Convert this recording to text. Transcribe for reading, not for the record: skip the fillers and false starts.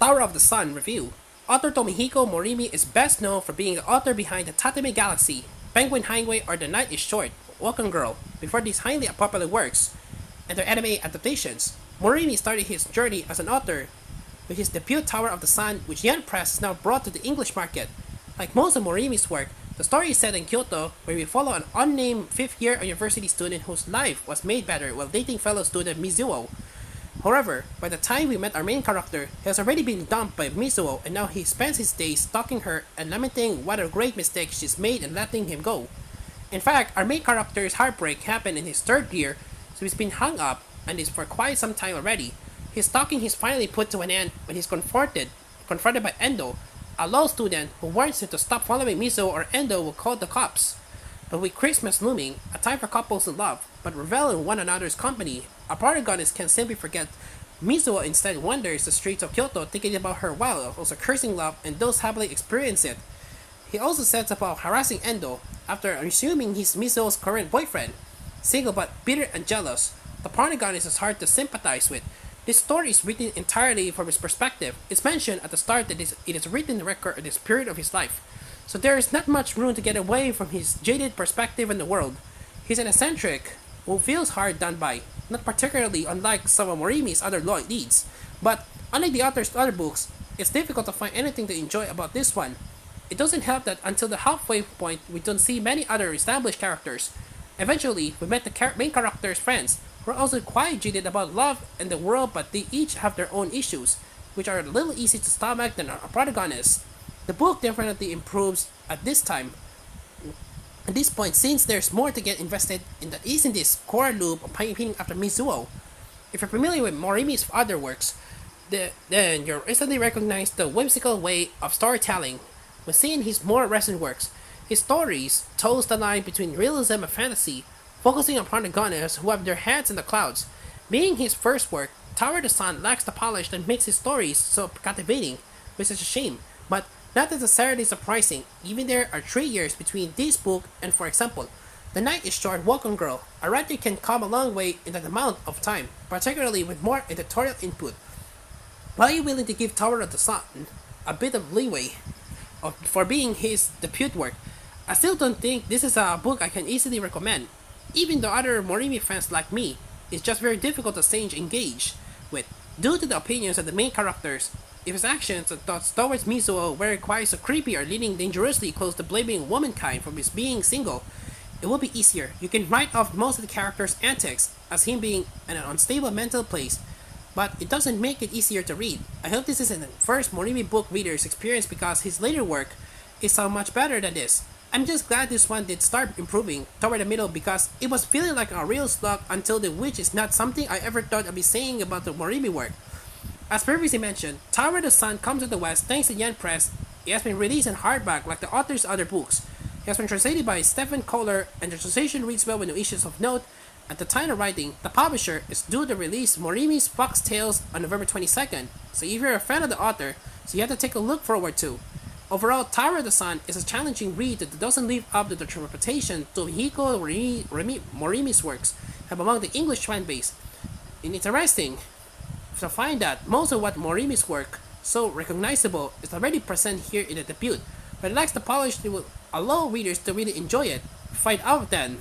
Tower of the Sun review. Author Tomihiko Morimi is best known for being the author behind the Tatame Galaxy, Penguin Highway, or The Night is Short, Welcome Girl, before these highly popular works and their anime adaptations. Morimi started his journey as an author with his debut Tower of the Sun, which Yen Press has now brought to the English market. Like most of Morimi's work, the story is set in Kyoto, where we follow an unnamed fifth-year university student whose life was made better while dating fellow student Mizuo. However, by the time we met our main character, he has already been dumped by Mizuo, and now he spends his days stalking her and lamenting what a great mistake she's made in letting him go. In fact, our main character's heartbreak happened in his third year, so he's been hung up and is for quite some time already. His stalking is finally put to an end when he's confronted by Endo, a law student who warns him to stop following Mizuo or Endo will call the cops. But with Christmas looming, a time for couples in love, but revel in one another's company, a protagonist can simply forget. Mizuo instead wanders the streets of Kyoto thinking about her while also cursing love and those happily experience it. He also sets about harassing Endo after assuming he's Mizuo's current boyfriend. Single but bitter and jealous, the protagonist is hard to sympathize with. This story is written entirely from his perspective. It's mentioned at the start that it is written to record this period of his life, so there is not much room to get away from his jaded perspective in the world. He's an eccentric who feels hard done by, not particularly unlike some of Morimi's other leads, but unlike the author's other books, it's difficult to find anything to enjoy about this one. It doesn't help that until the halfway point we don't see many other established characters. Eventually, we met the main character's friends, who are also quite jaded about love and the world, but they each have their own issues, which are a little easy to stomach than our protagonist. The book definitely improves at this point, since there's more to get invested in that isn't this core loop of pining after Mizuo. If you're familiar with Morimi's other works, then you'll instantly recognize the whimsical way of storytelling. When seeing his more recent works, his stories toes the line between realism and fantasy, focusing on protagonists who have their heads in the clouds. Being his first work, Tower of the Sun lacks the polish that makes his stories so captivating, which is a shame, but not necessarily surprising, even there are 3 years between this book and, for example, The Night is Short, Welcome Girl. A writer can come a long way in that amount of time, particularly with more editorial input. Why are you willing to give Tower of the Sun a bit of leeway for being his debut work? I still don't think this is a book I can easily recommend. Even though other Morimi fans like me, it's just very difficult to stay engaged with, due to the opinions of the main characters. If his actions and thoughts towards Mizuo were quite so creepy or leaning dangerously close to blaming womankind for his being single, it will be easier. You can write off most of the character's antics as him being in an unstable mental place, but it doesn't make it easier to read. I hope this isn't the first Morimi book reader's experience because his later work is so much better than this. I'm just glad this one did start improving toward the middle because it was feeling like a real slog until the which is not something I ever thought I'd be saying about the Morimi work. As previously mentioned, Tower of the Sun comes to the West thanks to Yen Press. It has been released in hardback like the author's other books. It has been translated by Stephen Kohler, and the translation reads well with no issues of note. At the time of writing, the publisher is due to release Morimi's Fox Tales on November 22nd, so if you're a fan of the author, so you have to take a look forward to. Overall, Tower of the Sun is a challenging read that doesn't live up to the reputation Tomihiko Morimi's works have among the English fan base. It's interesting to find that most of what Morimi's work so recognizable is already present here in the debut, but it lacks the polish that will allow readers to really enjoy it. Find out then.